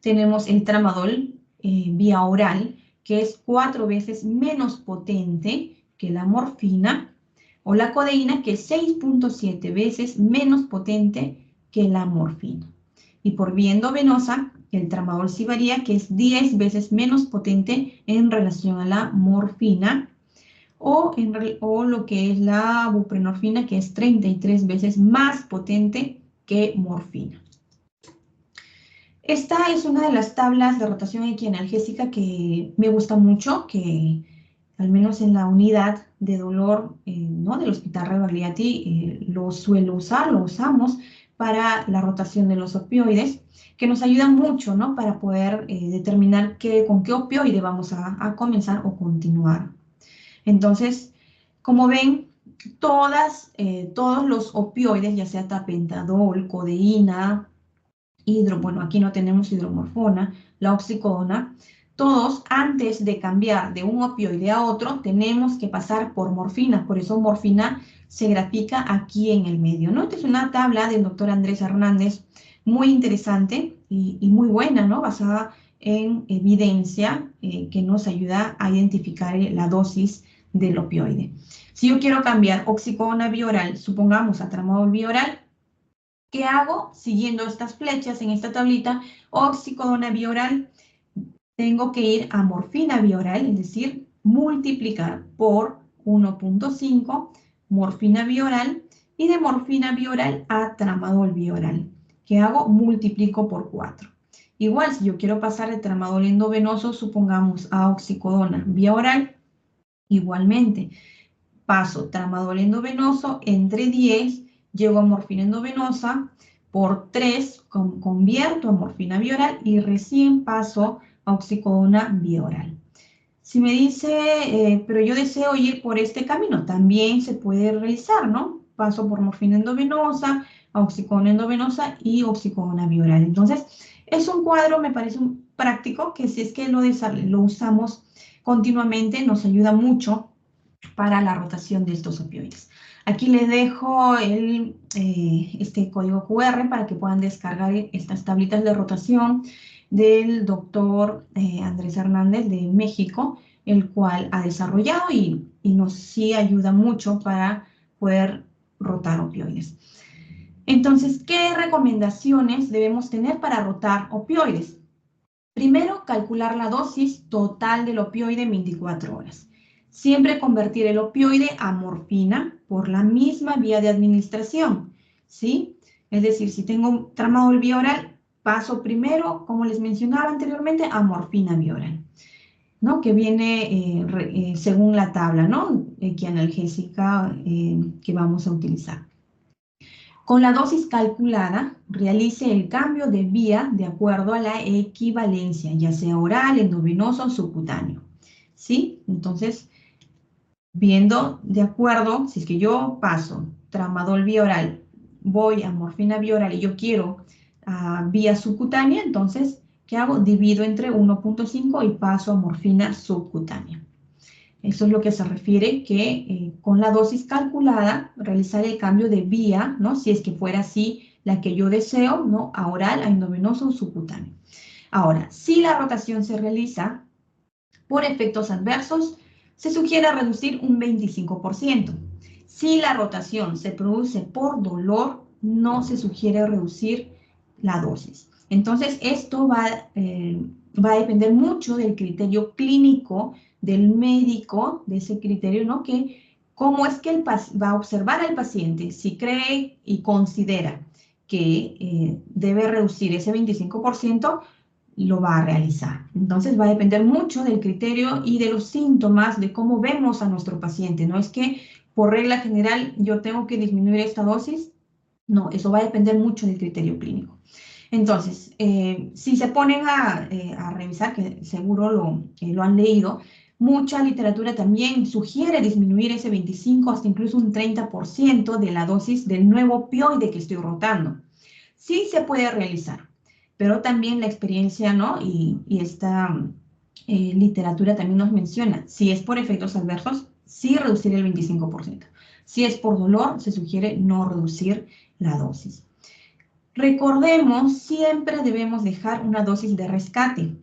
Tenemos el tramadol vía oral, que es 4 veces menos potente que la morfina, o la codeína, que es 6.7 veces menos potente que la morfina. Y por vía endovenosa, el tramadol sí varía, que es 10 veces menos potente en relación a la morfina, o lo que es la buprenorfina, que es 33 veces más potente que morfina. Esta es una de las tablas de rotación equianalgésica que me gusta mucho, que al menos en la unidad de dolor ¿no? del Hospital Rebagliati lo suelo usar, lo usamos para la rotación de los opioides, que nos ayuda mucho, ¿no? Para poder determinar con qué opioide vamos a comenzar o continuar. Entonces, como ven, todos los opioides, ya sea tapentadol, codeína, bueno, aquí no tenemos hidromorfona, la oxicodona, todos antes de cambiar de un opioide a otro tenemos que pasar por morfina, por eso morfina se grafica aquí en el medio, ¿no? Esta es una tabla del doctor Andrés Hernández muy interesante y muy buena, ¿no? Basada en evidencia que nos ayuda a identificar la dosis del opioide. Si yo quiero cambiar oxicodona bioral, supongamos a tramadol bioral, ¿qué hago? Siguiendo estas flechas en esta tablita, oxicodona bioral, tengo que ir a morfina bioral, es decir, multiplicar por 1.5 morfina bioral, y de morfina bioral a tramadol bioral. ¿Qué hago? Multiplico por 4. Igual, si yo quiero pasar de tramadol endovenoso, supongamos a oxicodona bioral, igualmente, paso tramadol endovenoso entre 10, llego a morfina endovenosa, por 3 convierto a morfina bioral y recién paso a oxicodona bioral. Si me dice, pero yo deseo ir por este camino, también se puede realizar, ¿no? Paso por morfina endovenosa, a oxicodona endovenosa y oxicodona bioral. Entonces, es un cuadro, me parece práctico, que si es que lo usamos continuamente, nos ayuda mucho para la rotación de estos opioides. Aquí les dejo este código QR para que puedan descargar estas tablitas de rotación del doctor Andrés Hernández de México, el cual ha desarrollado y nos sí ayuda mucho para poder rotar opioides. Entonces, ¿qué recomendaciones debemos tener para rotar opioides? Primero, calcular la dosis total del opioide en 24 horas. Siempre convertir el opioide a morfina por la misma vía de administración, ¿sí? Es decir, si tengo tramadol bioral, paso primero, como les mencionaba anteriormente, a morfina bioral, ¿no? Que viene según la tabla, ¿no? Equianalgésica que vamos a utilizar. Con la dosis calculada, realice el cambio de vía de acuerdo a la equivalencia, ya sea oral, endovenoso o subcutáneo, ¿sí? Entonces, viendo de acuerdo, si es que yo paso tramadol vía oral, voy a morfina vía oral y yo quiero vía subcutánea, entonces, ¿qué hago? Divido entre 1.5 y paso a morfina subcutánea. Eso es lo que se refiere que con la dosis calculada, realizar el cambio de vía, ¿no? Si es que fuera así la que yo deseo, ¿no? A oral, a endovenoso o subcutáneo. Ahora, si la rotación se realiza por efectos adversos, se sugiere reducir un 25%. Si la rotación se produce por dolor, no se sugiere reducir la dosis. Entonces, esto va a depender mucho del criterio clínico del médico, de ese criterio, ¿no? Que cómo es que él va a observar al paciente, si cree y considera que debe reducir ese 25%, lo va a realizar. Entonces va a depender mucho del criterio y de los síntomas, de cómo vemos a nuestro paciente. No es que por regla general yo tengo que disminuir esta dosis, no, eso va a depender mucho del criterio clínico. Entonces, si se ponen a revisar, que seguro lo han leído, mucha literatura también sugiere disminuir ese 25 hasta incluso un 30% de la dosis del nuevo opioide que estoy rotando. Sí se puede realizar, pero también la experiencia, ¿no? Y esta literatura también nos menciona, si es por efectos adversos, sí reducir el 25%. Si es por dolor, se sugiere no reducir la dosis. Recordemos, siempre debemos dejar una dosis de rescate.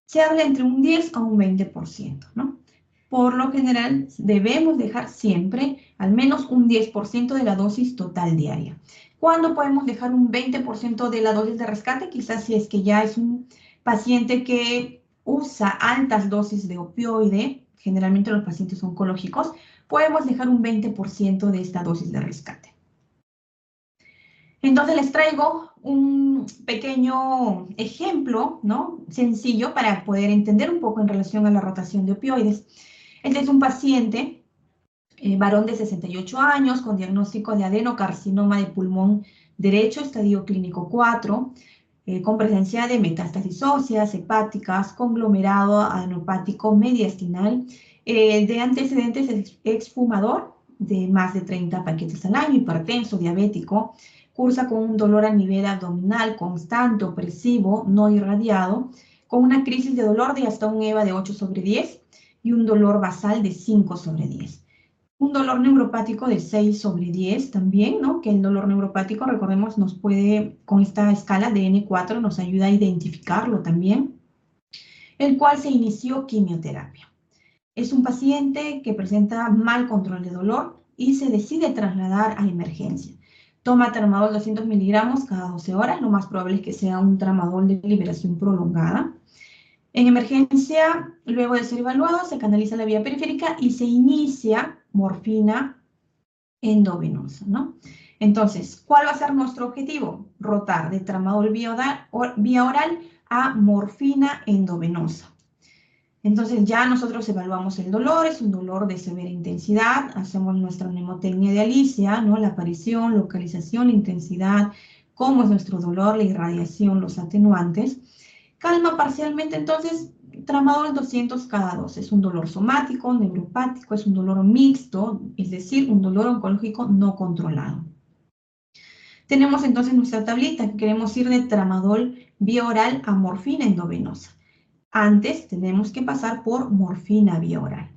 Se habla entre un 10 a un 20%, ¿no? Por lo general, debemos dejar siempre al menos un 10% de la dosis total diaria. ¿Cuándo podemos dejar un 20% de la dosis de rescate? Quizás si es que ya es un paciente que usa altas dosis de opioide, generalmente los pacientes oncológicos, podemos dejar un 20% de esta dosis de rescate. Entonces les traigo un pequeño ejemplo, ¿no? Sencillo para poder entender un poco en relación a la rotación de opioides. Este es un paciente, varón de 68 años, con diagnóstico de adenocarcinoma de pulmón derecho, estadio clínico 4, con presencia de metástasis óseas, hepáticas, conglomerado adenopático mediastinal, de antecedentes exfumador, de más de 30 paquetes al año, hipertenso, diabético, cursa con un dolor a nivel abdominal constante, opresivo, no irradiado, con una crisis de dolor de hasta un EVA de 8/10 y un dolor basal de 5/10. Un dolor neuropático de 6/10 también, ¿no? Que el dolor neuropático, recordemos, nos puede, con esta escala de N4, nos ayuda a identificarlo también, el cual se inició quimioterapia. Es un paciente que presenta mal control de dolor y se decide trasladar a emergencia. Toma tramadol 200 miligramos cada 12 horas, lo más probable es que sea un tramadol de liberación prolongada. En emergencia, luego de ser evaluado, se canaliza la vía periférica y se inicia morfina endovenosa, ¿no? Entonces, ¿cuál va a ser nuestro objetivo? Rotar de tramadol vía oral a morfina endovenosa. Entonces ya nosotros evaluamos el dolor, es un dolor de severa intensidad, hacemos nuestra mnemotecnia de Alicia, ¿no? La aparición, localización, intensidad, cómo es nuestro dolor, la irradiación, los atenuantes. Calma parcialmente, entonces, tramadol 200 cada 2. Es un dolor somático, neuropático, es un dolor mixto, es decir, un dolor oncológico no controlado. Tenemos entonces nuestra tablita, queremos ir de tramadol vía oral a morfina endovenosa. Antes tenemos que pasar por morfina vía oral.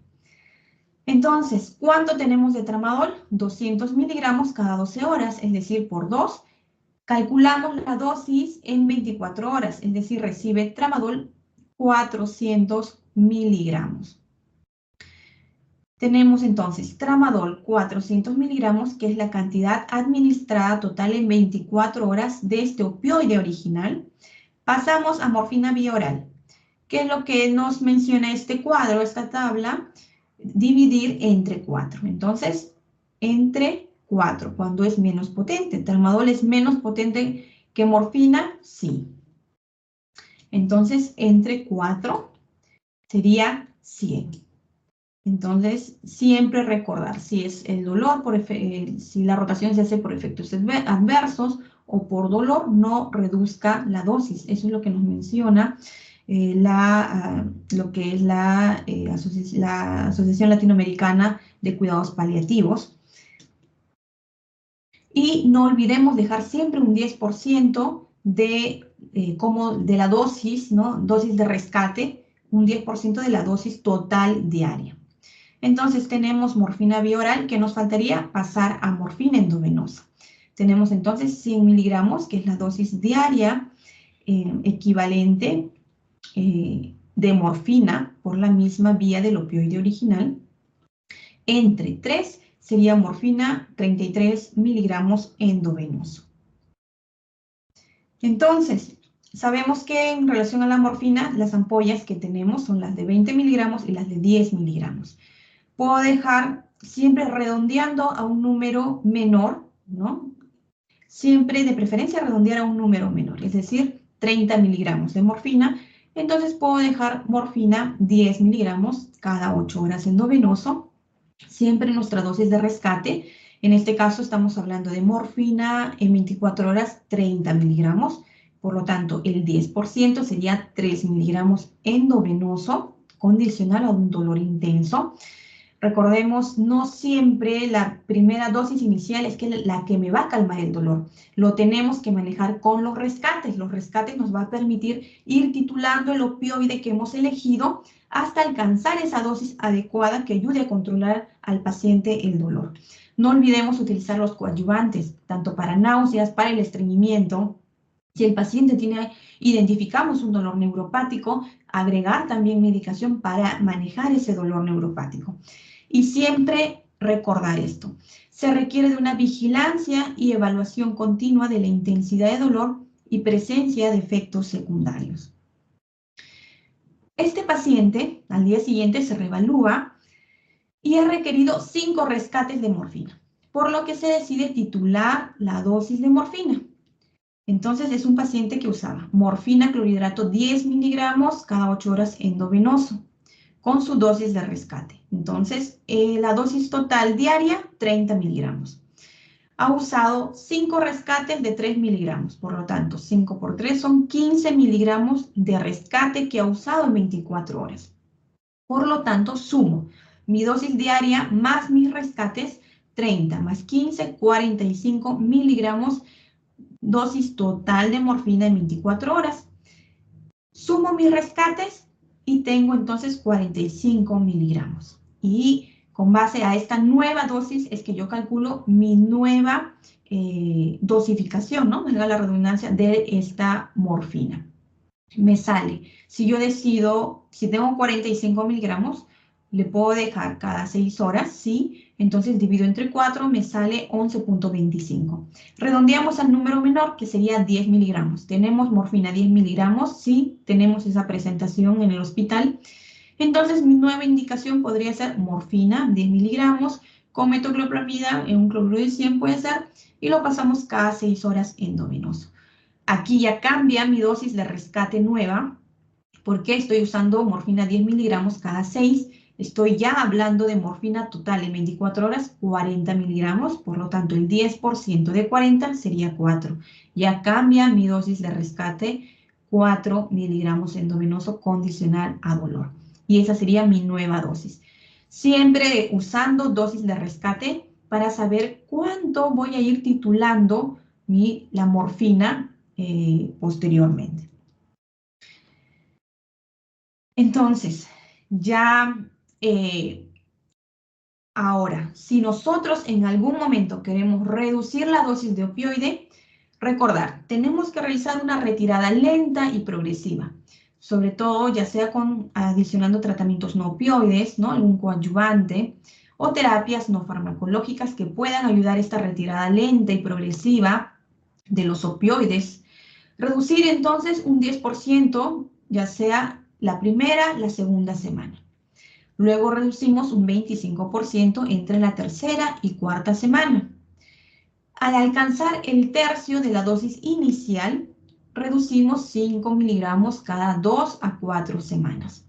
Entonces, ¿cuánto tenemos de tramadol? 200 miligramos cada 12 horas, es decir, por 2. Calculamos la dosis en 24 horas, es decir, recibe tramadol 400 miligramos. Tenemos entonces tramadol 400 miligramos, que es la cantidad administrada total en 24 horas de este opioide original. Pasamos a morfina vía oral. ¿Qué es lo que nos menciona este cuadro, esta tabla? Dividir entre 4. Entonces, entre 4, cuando es menos potente. ¿Tramadol es menos potente que morfina? Sí. Entonces, entre 4 sería 100. Entonces, siempre recordar si es el dolor, si la rotación se hace por efectos adversos o por dolor, no reduzca la dosis. Eso es lo que nos menciona lo que es la Asociación Latinoamericana de Cuidados Paliativos. Y no olvidemos dejar siempre un 10% de la dosis, ¿no? Dosis de rescate, un 10% de la dosis total diaria. Entonces tenemos morfina vía oral, que nos faltaría pasar a morfina endovenosa. Tenemos entonces 100 miligramos, que es la dosis diaria equivalente de morfina por la misma vía del opioide original. Entre 3 sería morfina 33 miligramos endovenoso. Entonces, sabemos que en relación a la morfina, las ampollas que tenemos son las de 20 miligramos y las de 10 miligramos. Puedo dejar siempre redondeando a un número menor, ¿no? Siempre de preferencia redondear a un número menor, es decir, 30 miligramos de morfina. Entonces puedo dejar morfina 10 miligramos cada 8 horas endovenoso, siempre nuestra dosis de rescate. En este caso estamos hablando de morfina en 24 horas 30 miligramos, por lo tanto el 10% sería 3 miligramos endovenoso, condicional a un dolor intenso. Recordemos, no siempre la primera dosis inicial es la que me va a calmar el dolor. Lo tenemos que manejar con los rescates. Los rescates nos va a permitir ir titulando el opioide que hemos elegido hasta alcanzar esa dosis adecuada que ayude a controlar al paciente el dolor. No olvidemos utilizar los coadyuvantes, tanto para náuseas, para el estreñimiento. Si el paciente identificamos un dolor neuropático, agregar también medicación para manejar ese dolor neuropático. Y siempre recordar esto. Se requiere de una vigilancia y evaluación continua de la intensidad de dolor y presencia de efectos secundarios. Este paciente, al día siguiente, se reevalúa y ha requerido 5 rescates de morfina, por lo que se decide titular la dosis de morfina. Entonces, es un paciente que usaba morfina clorhidrato 10 miligramos cada 8 horas endovenoso, con su dosis de rescate. Entonces, la dosis total diaria, 30 miligramos. Ha usado 5 rescates de 3 miligramos, por lo tanto, 5 por 3 son 15 miligramos de rescate que ha usado en 24 horas. Por lo tanto, sumo mi dosis diaria más mis rescates, 30 más 15, 45 miligramos, dosis total de morfina en 24 horas. Sumo mis rescates y tengo entonces 45 miligramos. Y con base a esta nueva dosis es que yo calculo mi nueva dosificación, ¿no? Valga la redundancia, de esta morfina. Me sale, si yo decido, si tengo 45 miligramos, le puedo dejar cada 6 horas, ¿sí? Entonces divido entre 4, me sale 11.25. Redondeamos al número menor, que sería 10 miligramos. ¿Tenemos morfina 10 miligramos? Sí, tenemos esa presentación en el hospital. Entonces mi nueva indicación podría ser morfina 10 miligramos, con metoclopramida en un cloruro de 100 puede ser, y lo pasamos cada 6 horas endovenoso. Aquí ya cambia mi dosis de rescate nueva, porque estoy usando morfina 10 miligramos cada 6. Estoy ya hablando de morfina total en 24 horas, 40 miligramos. Por lo tanto, el 10% de 40 sería 4. Ya cambia mi dosis de rescate, 4 miligramos endovenoso condicional a dolor. Y esa sería mi nueva dosis. Siempre usando dosis de rescate para saber cuánto voy a ir titulando la morfina posteriormente. Entonces, ya ahora, si nosotros en algún momento queremos reducir la dosis de opioide, recordar, tenemos que realizar una retirada lenta y progresiva, sobre todo ya sea adicionando tratamientos no opioides, ¿no? Algún coadyuvante, o terapias no farmacológicas que puedan ayudar a esta retirada lenta y progresiva de los opioides. Reducir entonces un 10%, ya sea la primera, la segunda semana. Luego reducimos un 25% entre la tercera y cuarta semana. Al alcanzar el tercio de la dosis inicial, reducimos 5 miligramos cada 2 a 4 semanas.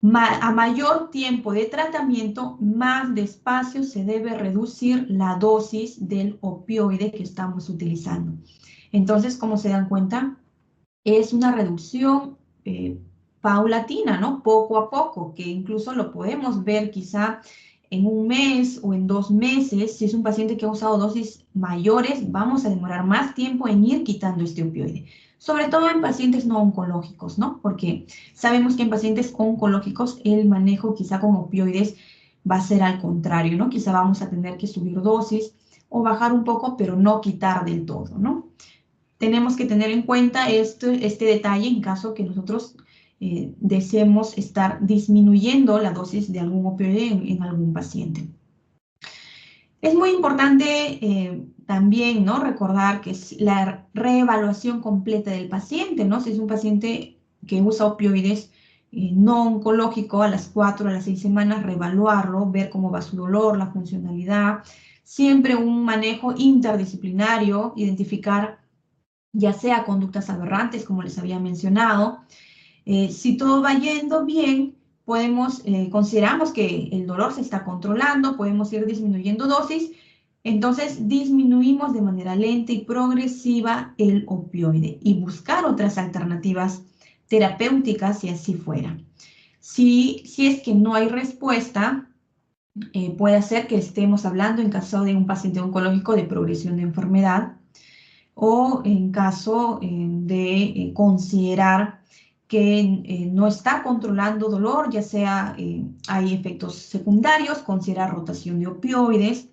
A mayor tiempo de tratamiento, más despacio se debe reducir la dosis del opioide que estamos utilizando. Entonces, como se dan cuenta, es una reducción paulatina, ¿no? Poco a poco, que incluso lo podemos ver quizá en un mes o en 2 meses. Si es un paciente que ha usado dosis mayores, vamos a demorar más tiempo en ir quitando este opioide. Sobre todo en pacientes no oncológicos, ¿no? Porque sabemos que en pacientes oncológicos el manejo quizá con opioides va a ser al contrario, ¿no? Quizá vamos a tener que subir dosis o bajar un poco, pero no quitar del todo, ¿no? Tenemos que tener en cuenta este detalle en caso que nosotros deseemos estar disminuyendo la dosis de algún opioide en algún paciente. Es muy importante también, ¿no? Recordar que es la reevaluación completa del paciente, ¿no? Si es un paciente que usa opioides no oncológico, a las 4 a las 6 semanas, reevaluarlo, ver cómo va su dolor, la funcionalidad. Siempre un manejo interdisciplinario, identificar ya sea conductas aberrantes, como les había mencionado. Si todo va yendo bien, consideramos que el dolor se está controlando, podemos ir disminuyendo dosis, entonces disminuimos de manera lenta y progresiva el opioide y buscar otras alternativas terapéuticas si así fuera. Si es que no hay respuesta, puede ser que estemos hablando en caso de un paciente oncológico de progresión de enfermedad, o en caso de considerar que no está controlando dolor, ya sea hay efectos secundarios, considerar rotación de opioides.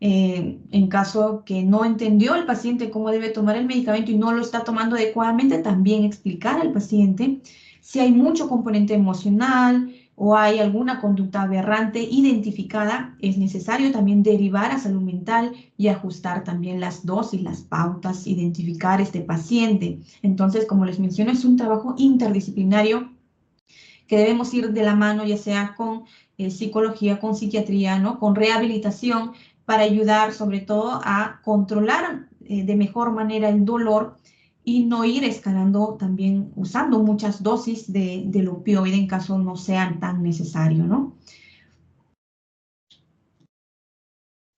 En caso que no entendió el paciente cómo debe tomar el medicamento y no lo está tomando adecuadamente, también explicar al paciente. Si hay mucho componente emocional o hay alguna conducta aberrante identificada, es necesario también derivar a salud mental y ajustar también las dosis, las pautas, identificar este paciente. Entonces, como les menciono, es un trabajo interdisciplinario que debemos ir de la mano, ya sea con psicología, con psiquiatría, ¿no? Con rehabilitación, para ayudar sobre todo a controlar de mejor manera el dolor y no ir escalando también usando muchas dosis del opioide en caso no sean tan necesario, ¿no?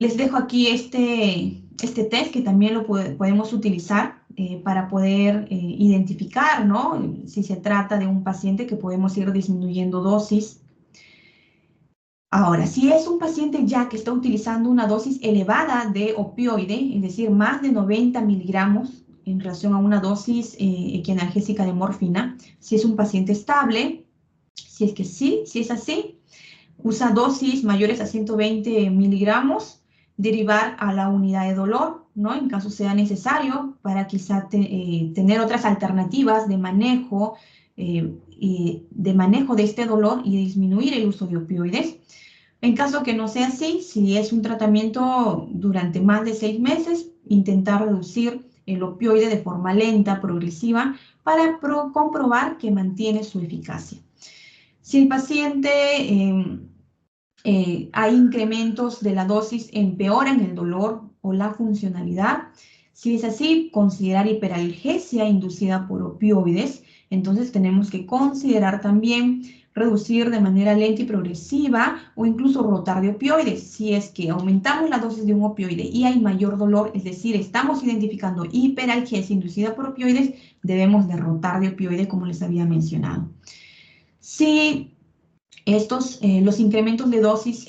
Les dejo aquí este test que también lo podemos utilizar para poder identificar, ¿no? Si se trata de un paciente que podemos ir disminuyendo dosis. Ahora, si es un paciente ya que está utilizando una dosis elevada de opioide, es decir, más de 90 miligramos en relación a una dosis equianalgésica de morfina, si es un paciente estable, si es que sí, si es así, usa dosis mayores a 120 miligramos, derivar a la unidad de dolor, ¿no? En caso sea necesario, para quizá tener otras alternativas de manejo de este dolor y disminuir el uso de opioides. En caso que no sea así, si es un tratamiento durante más de 6 meses, intentar reducir el opioide de forma lenta, progresiva, para comprobar que mantiene su eficacia. Si el paciente hay incrementos de la dosis, empeoran el dolor o la funcionalidad. Si es así, considerar hiperalgesia inducida por opioides. Entonces tenemos que considerar también reducir de manera lenta y progresiva o incluso rotar de opioides. Si es que aumentamos la dosis de un opioide y hay mayor dolor, es decir, estamos identificando hiperalgesia inducida por opioides, debemos de rotar de opioide como les había mencionado. Si los incrementos de dosis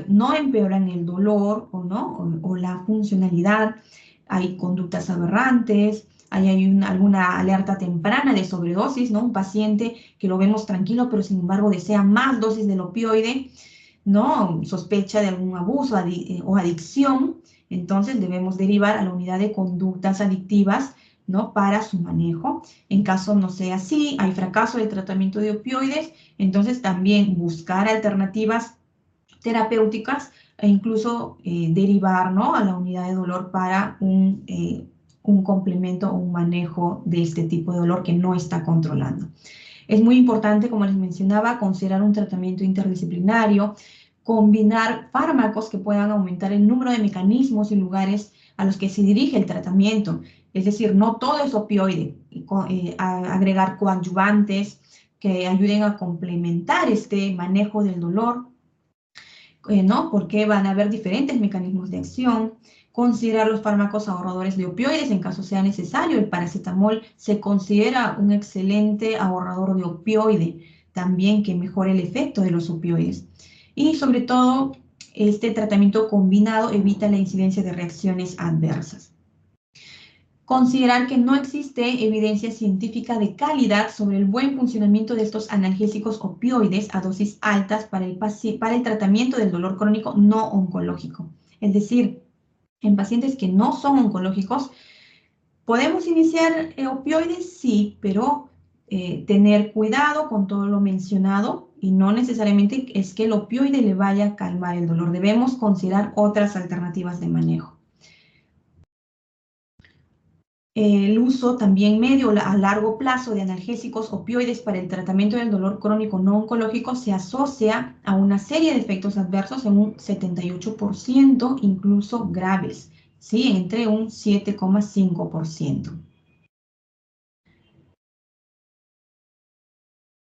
no empeoran el dolor o la funcionalidad, hay conductas aberrantes, hay alguna alerta temprana de sobredosis, ¿no? Un paciente que lo vemos tranquilo, pero sin embargo desea más dosis del opioide, ¿no? Sospecha de algún abuso o adicción, entonces debemos derivar a la unidad de conductas adictivas, ¿no? Para su manejo. En caso no sea así, hay fracaso del tratamiento de opioides, entonces también buscar alternativas terapéuticas e incluso derivar, ¿no? A la unidad de dolor para un complemento o un manejo de este tipo de dolor que no está controlando. Es muy importante, como les mencionaba, considerar un tratamiento interdisciplinario, combinar fármacos que puedan aumentar el número de mecanismos y lugares a los que se dirige el tratamiento. Es decir, no todo es opioide, agregar coadyuvantes que ayuden a complementar este manejo del dolor, ¿no? Porque van a haber diferentes mecanismos de acción. Considerar los fármacos ahorradores de opioides en caso sea necesario. El paracetamol se considera un excelente ahorrador de opioide, también que mejora el efecto de los opioides. Y sobre todo, este tratamiento combinado evita la incidencia de reacciones adversas. Considerar que no existe evidencia científica de calidad sobre el buen funcionamiento de estos analgésicos opioides a dosis altas para el tratamiento del dolor crónico no oncológico. Es decir, en pacientes que no son oncológicos, ¿podemos iniciar opioides? Sí, pero tener cuidado con todo lo mencionado y no necesariamente es que el opioide le vaya a calmar el dolor. Debemos considerar otras alternativas de manejo. El uso también medio a largo plazo de analgésicos opioides para el tratamiento del dolor crónico no oncológico se asocia a una serie de efectos adversos en un 78%, incluso graves, ¿sí? Entre un 7,5%.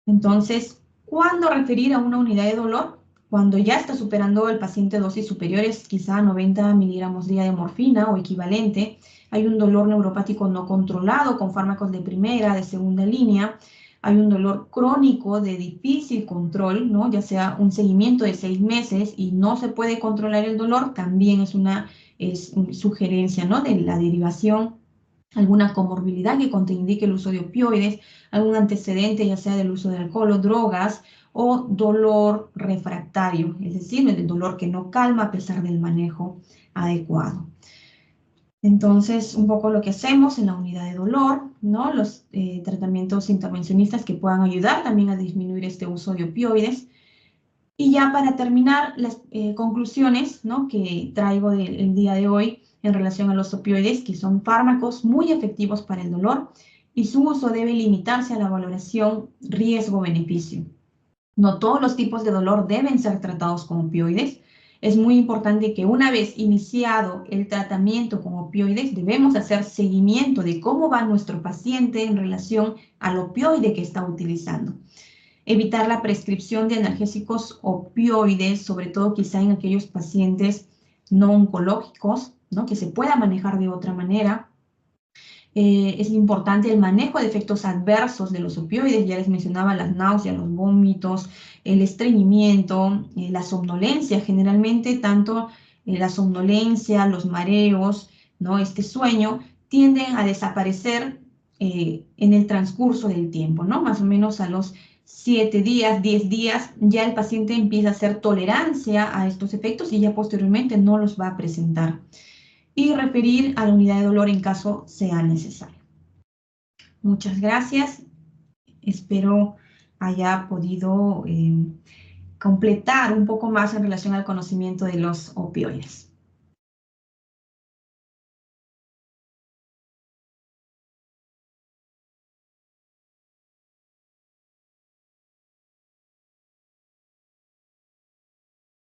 Entonces, ¿cuándo referir a una unidad de dolor? Cuando ya está superando el paciente dosis superiores, quizá 90 miligramos día de morfina o equivalente, hay un dolor neuropático no controlado con fármacos de primera, de segunda línea, hay un dolor crónico de difícil control, ¿no? Ya sea un seguimiento de 6 meses y no se puede controlar el dolor, también es una sugerencia, ¿no? De la derivación alguna comorbilidad que contraindique el uso de opioides, algún antecedente ya sea del uso de alcohol o drogas, o dolor refractario, es decir, el dolor que no calma a pesar del manejo adecuado. Entonces, un poco lo que hacemos en la unidad de dolor, ¿no? Los tratamientos intervencionistas que puedan ayudar también a disminuir este uso de opioides. Y ya para terminar, las conclusiones, ¿no?, que traigo el día de hoy en relación a los opioides, que son fármacos muy efectivos para el dolor y su uso debe limitarse a la valoración riesgo-beneficio. No todos los tipos de dolor deben ser tratados con opioides. Es muy importante que una vez iniciado el tratamiento con opioides, debemos hacer seguimiento de cómo va nuestro paciente en relación al opioide que está utilizando. Evitar la prescripción de analgésicos opioides, sobre todo quizá en aquellos pacientes no oncológicos, ¿no?, que se pueda manejar de otra manera. Es importante el manejo de efectos adversos de los opioides, ya les mencionaba las náuseas, los vómitos, el estreñimiento, la somnolencia, generalmente tanto la somnolencia, los mareos, ¿no?, este sueño, tienden a desaparecer en el transcurso del tiempo, ¿no? Más o menos a los 7 días, 10 días, ya el paciente empieza a hacer tolerancia a estos efectos y ya posteriormente no los va a presentar. Y referir a la unidad de dolor en caso sea necesario. Muchas gracias. Espero haya podido completar un poco más en relación al conocimiento de los opioides.